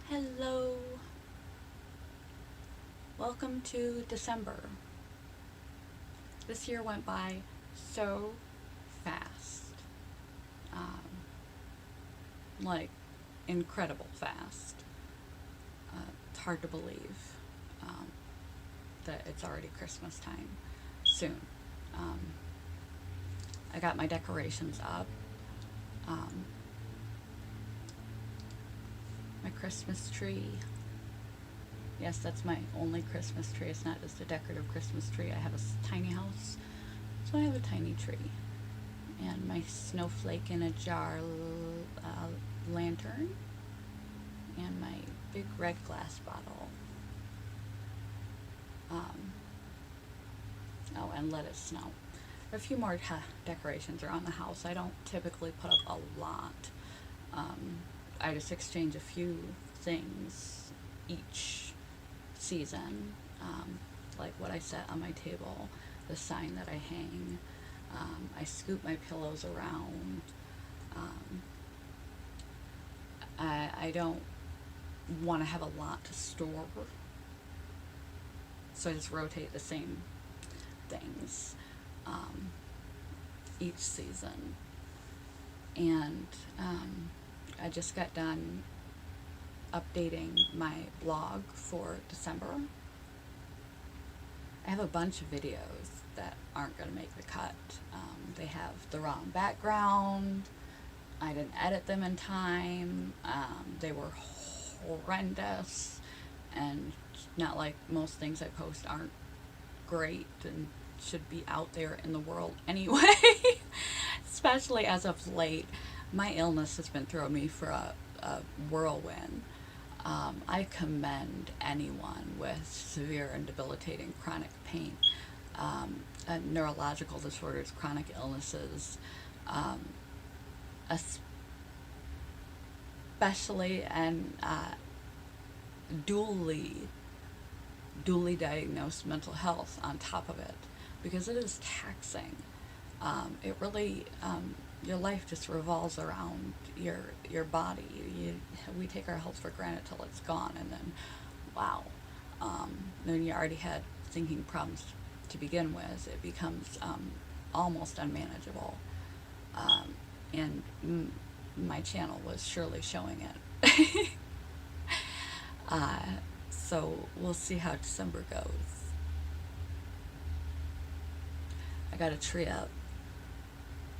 Hello. Welcome to December. This year went by so fast. Um, like, incredible fast. It's hard to believe um, that it's already Christmas time soon. Um, I got my decorations up. Um, my Christmas tree. Yes, that's my only Christmas tree. It's not just a decorative Christmas tree. I have a tiny house, so I have a tiny tree. And my snowflake in a jar lantern. And my big red glass bottle. Oh, and let it snow. A few more decorations around the house. I don't typically put up a lot. I just exchange a few things each season, like what I set on my table, the sign that I hang. I scoop my pillows around. I don't want to have a lot to store, so I just rotate the same things each season. And I just got done updating my blog for December. I have a bunch of videos that aren't going to make the cut. They have the wrong background. I didn't edit them in time. They were horrendous, and not like most things I post aren't great and should be out there in the world anyway. Especially as of late, my illness has been throwing me for a whirlwind. I commend anyone with severe and debilitating chronic pain, neurological disorders, chronic illnesses, especially and dually diagnosed mental health on top of it, because it is taxing. It really, your life just revolves around your body. We take our health for granted till it's gone, and then, wow, then you already had thinking problems to begin with. It becomes almost unmanageable, and my channel was surely showing it. So we'll see how December goes. I got a tree up.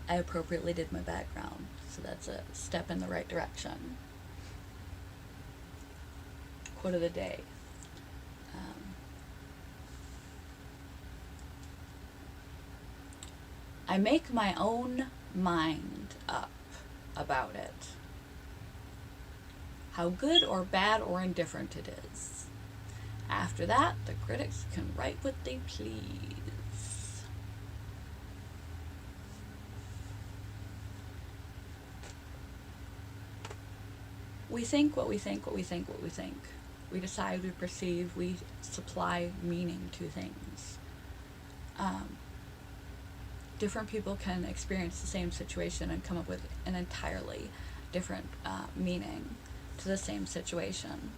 I appropriately did my background, so that's a step in the right direction. Quote of the day. I make my own mind up about it. How good or bad or indifferent it is. After that, the critics can write what they please. We think what we think, what we think, what we think. We decide, we perceive, we supply meaning to things. Different people can experience the same situation and come up with an entirely different meaning to the same situation.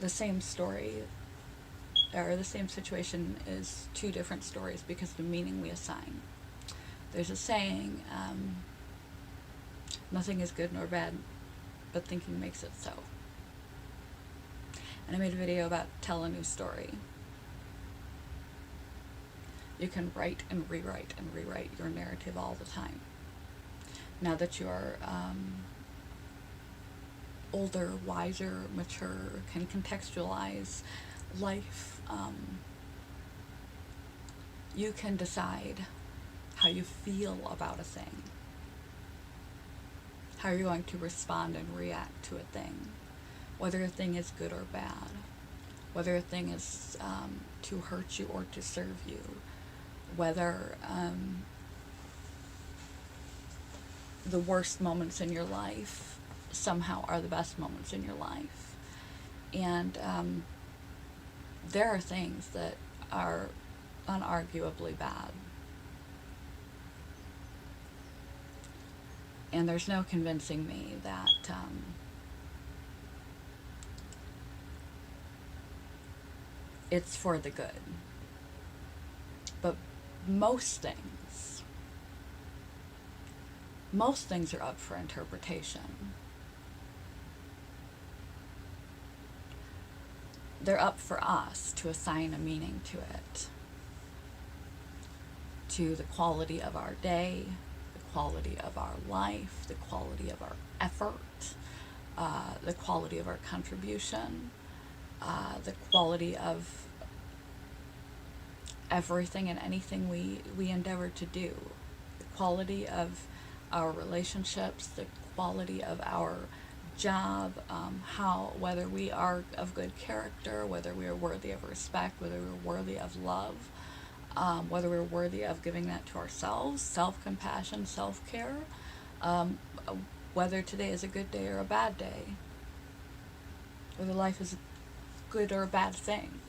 The same story or the same situation is two different stories because of the meaning we assign. There's a saying, nothing is good nor bad, but thinking makes it so. And I made a video about tell a new story. You can write and rewrite your narrative all the time. Now that you are older, wiser, mature, can contextualize life, you can decide how you feel about a thing, how you're going to respond and react to a thing, whether a thing is good or bad, whether a thing is to hurt you or to serve you, whether the worst moments in your life somehow are the best moments in your life. And there are things that are unarguably bad. And there's no convincing me that it's for the good. But most things are up for interpretation. They're up for us to assign a meaning to it, to the quality of our day, the quality of our life, the quality of our effort, the quality of our contribution, the quality of everything and anything we endeavor to do, the quality of our relationships, the quality of our job, whether we are of good character, whether we are worthy of respect, whether we're worthy of love, whether we're worthy of giving that to ourselves, self-compassion, self-care, whether today is a good day or a bad day, whether life is a good or a bad thing,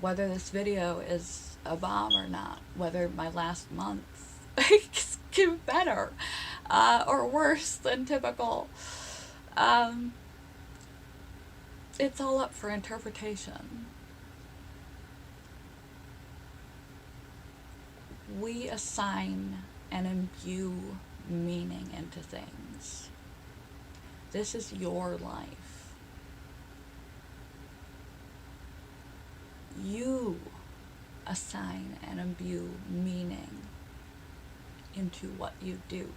whether this video is a bomb or not, whether my last month is better or worse than typical. It's all up for interpretation. We assign and imbue meaning into things. This is your life. You assign and imbue meaning into what you do,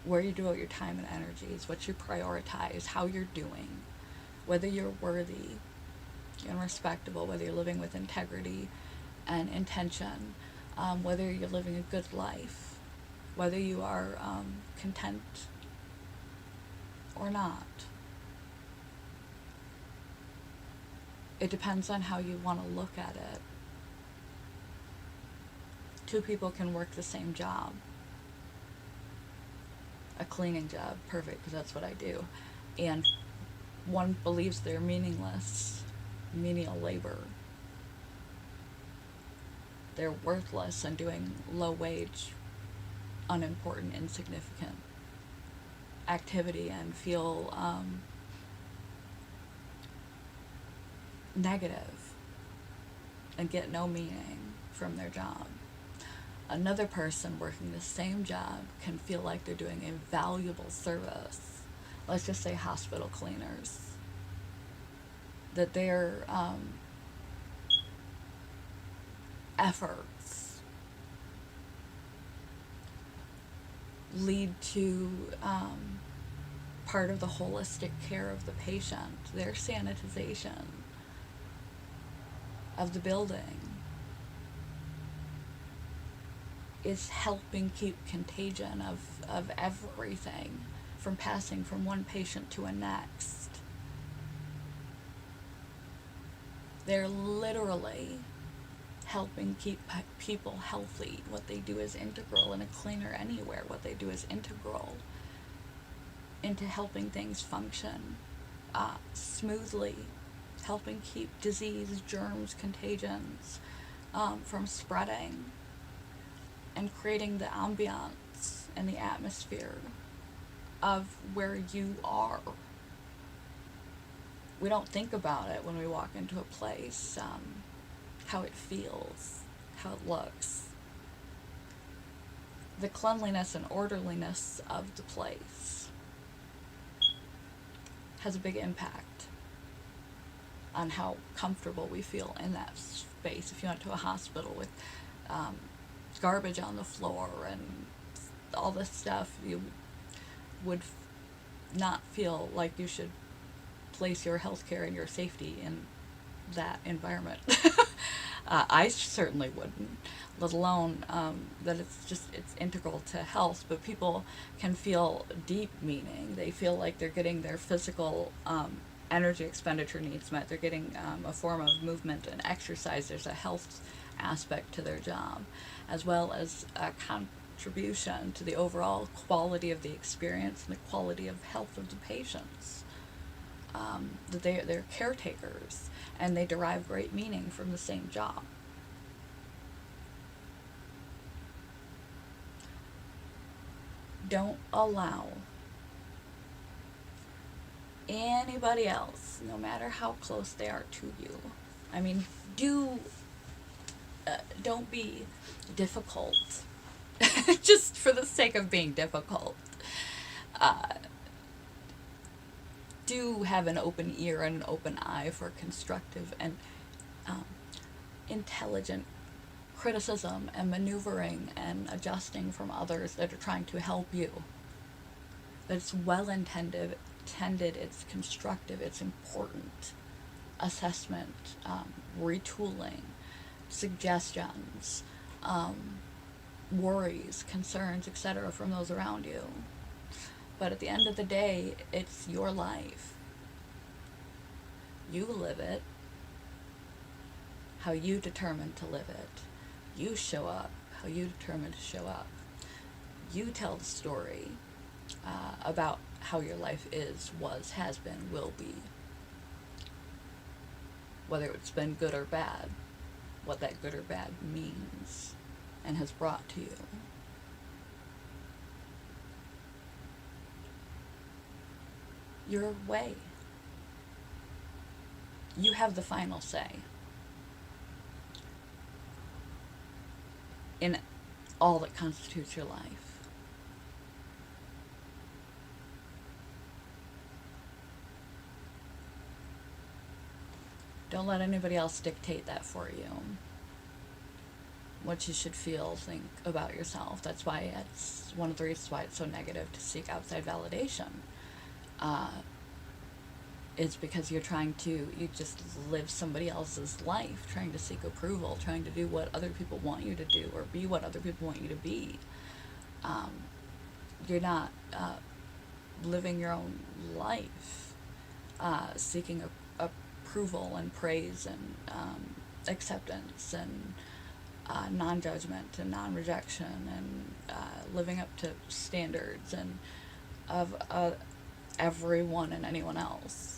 where you devote your time and energies, what you prioritize, how you're doing, whether you're worthy and respectable, whether you're living with integrity and intention, whether you're living a good life, whether you are content or not. It depends on how you want to look at it. Two people can work the same job. A cleaning job, perfect, because that's what I do. And one believes they're meaningless, menial labor. They're worthless and doing low wage, unimportant, insignificant activity and feel negative and get no meaning from their job. Another person working the same job can feel like they're doing a valuable service. Let's just say hospital cleaners. That their efforts lead to part of the holistic care of the patient, their sanitization of the building is helping keep contagion of everything from passing from one patient to a next. They're literally helping keep people healthy. What they do is integral in a cleaner anywhere. What they do is integral into helping things function smoothly, helping keep disease, germs, contagions from spreading, and creating the ambiance and the atmosphere of where you are. We don't think about it when we walk into a place, how it feels, how it looks. The cleanliness and orderliness of the place has a big impact on how comfortable we feel in that space. If you went to a hospital with garbage on the floor and all this stuff, you would not feel like you should place your healthcare and your safety in that environment. I certainly wouldn't, let alone that it's integral to health, but people can feel deep meaning. They feel like they're getting their physical energy expenditure needs met. They're getting a form of movement and exercise. There's a health aspect to their job, as well as a contribution to the overall quality of the experience and the quality of health of the patients. That they're caretakers, and they derive great meaning from the same job. Don't allow anybody else, no matter how close they are to you. I mean, do don't be difficult just for the sake of being difficult. Uh, do have an open ear and an open eye for constructive and um, intelligent criticism and maneuvering and adjusting from others that are trying to help you. That it's well intended, it's constructive, it's important. Assessment, retooling, suggestions, worries, concerns, etc., from those around you. But at the end of the day, it's your life. You live it how you determine to live it. You show up how you determine to show up. You tell the story about how your life is, was, has been, will be. Whether it's been good or bad, what that good or bad means and has brought to you. Your way. You have the final say in all that constitutes your life. Don't let anybody else dictate that for you. What you should feel, think about yourself. That's why it's one of the reasons why it's so negative to seek outside validation. It's because you just live somebody else's life, trying to seek approval, trying to do what other people want you to do or be what other people want you to be. You're not living your own life, seeking approval and praise and acceptance and non-judgment and non-rejection and living up to standards and of everyone and anyone else.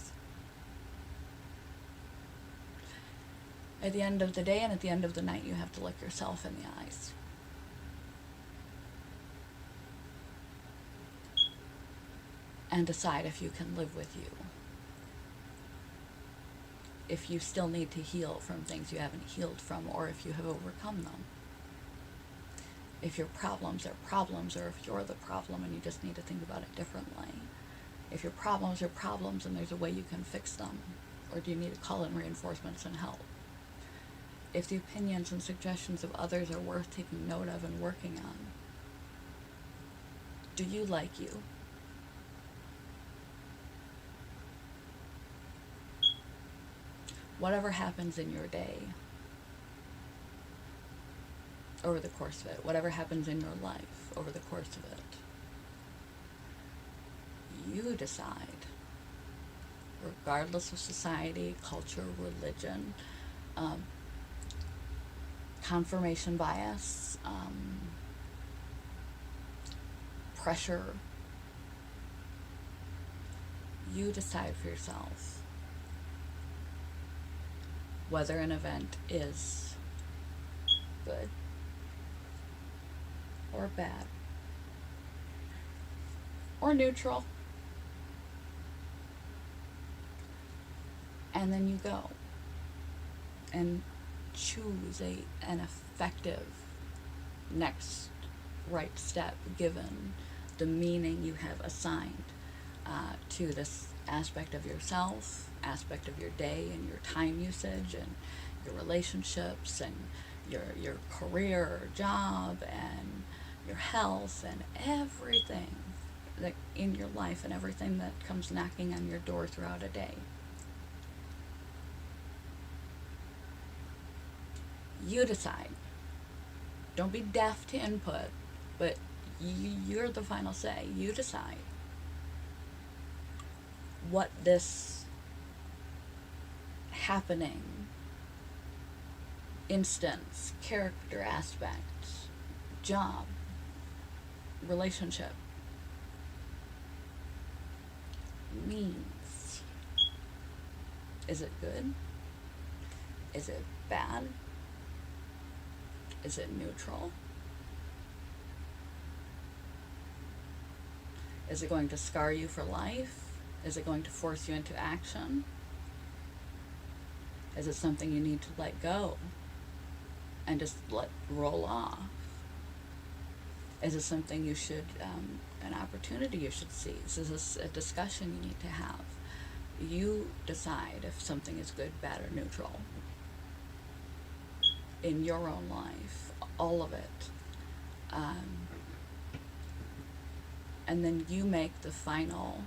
At the end of the day and at the end of the night, you have to look yourself in the eyes. And decide if you can live with you. If you still need to heal from things you haven't healed from, or if you have overcome them. If your problems are problems, or if you're the problem and you just need to think about it differently. If your problems are problems and there's a way you can fix them, or do you need to call in reinforcements and help? If the opinions and suggestions of others are worth taking note of and working on. Do you like you? Whatever happens in your day, over the course of it, whatever happens in your life over the course of it, you decide, regardless of society, culture, religion, confirmation bias, pressure. You decide for yourself whether an event is good or bad or neutral. And then you go and choose an effective next right step given the meaning you have assigned to this aspect of yourself, aspect of your day and your time usage and your relationships and your career or job and your health and everything that in your life and everything that comes knocking on your door throughout a day. You decide. Don't be deaf to input, but you're the final say. You decide what this happening, instance, character aspect, job, relationship means. Is it good? Is it bad? Is it neutral? Is it going to scar you for life? Is it going to force you into action? Is it something you need to let go and just let roll off? Is it something you should, an opportunity you should seize? Is this a discussion you need to have? You decide if something is good, bad, or neutral in your own life, all of it. And then you make the final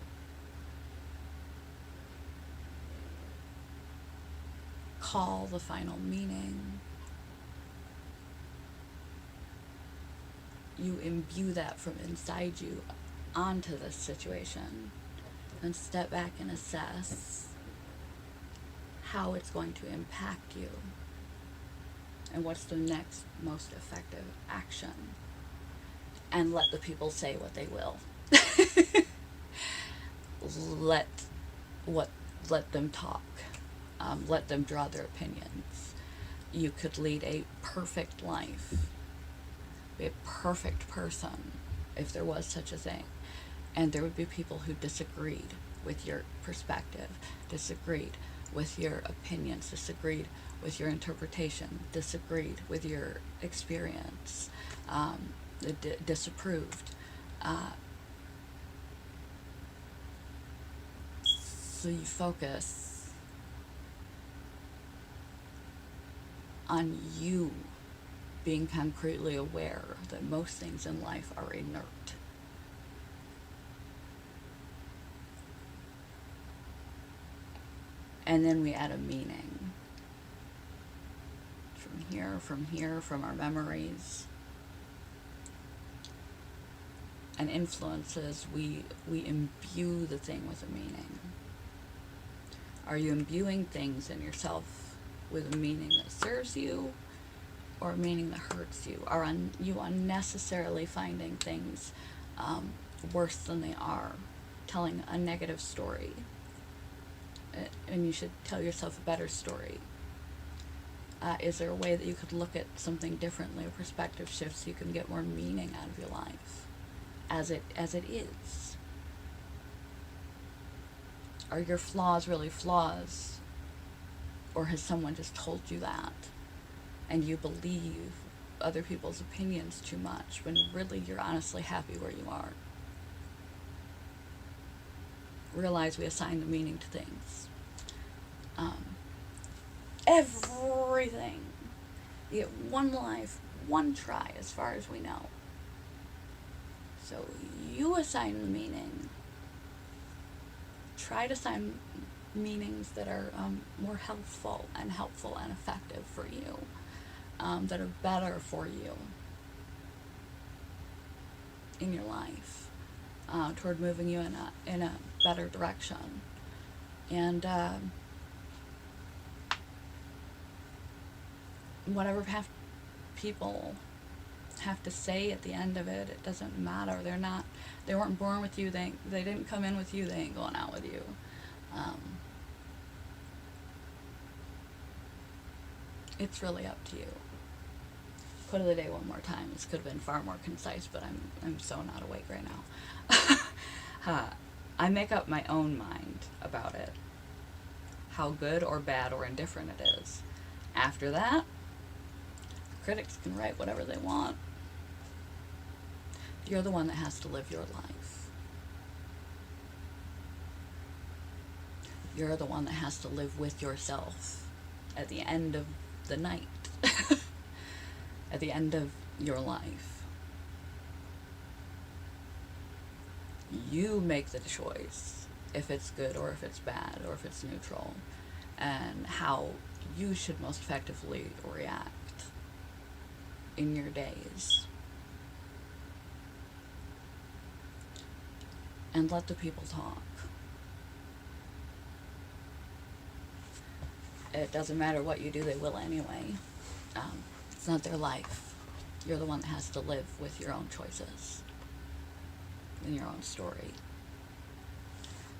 call, the final meaning. You imbue that from inside you onto this situation, and step back and assess how it's going to impact you and what's the next most effective action, and let the people say what they will. let them talk. Let them draw their opinions. You could lead a perfect life, be a perfect person, if there was such a thing, and there would be people who disagreed with your perspective, disagreed with your opinions, disagreed with your interpretation, disagreed with your experience, disapproved. So you focus on you being concretely aware that most things in life are inert. And then we add a meaning from our memories and influences. We imbue the thing with a meaning. Are you imbuing things in yourself with a meaning that serves you, or a meaning that hurts you? Are you unnecessarily finding things worse than they are, telling a negative story? And you should tell yourself a better story. Is there a way that you could look at something differently, a perspective shift, so you can get more meaning out of your life as it is? Are your flaws really flaws? Or has someone just told you that and you believe other people's opinions too much when really you're honestly happy where you are? Realize we assign the meaning to things. Everything. You get one life, one try, as far as we know. So you assign the meaning. Try to assign meanings that are more helpful and effective for you, that are better for you in your life, toward moving you in a better direction. And whatever people have to say at the end of it, it doesn't matter. They weren't born with you. They didn't come in with you. They ain't going out with you. It's really up to you. Quote of the day one more time. This could have been far more concise, but I'm so not awake right now. I make up my own mind about it, how good or bad or indifferent it is. After that, critics can write whatever they want. You're the one that has to live your life. You're the one that has to live with yourself at the end of the night, at the end of your life. You make the choice if it's good or if it's bad or if it's neutral, and how you should most effectively react in your days. And let the people talk. It doesn't matter what you do, they will anyway. It's not their life. You're the one that has to live with your own choices and your own story.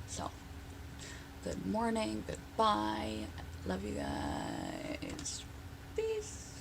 So, good morning, goodbye. Love you guys. Peace.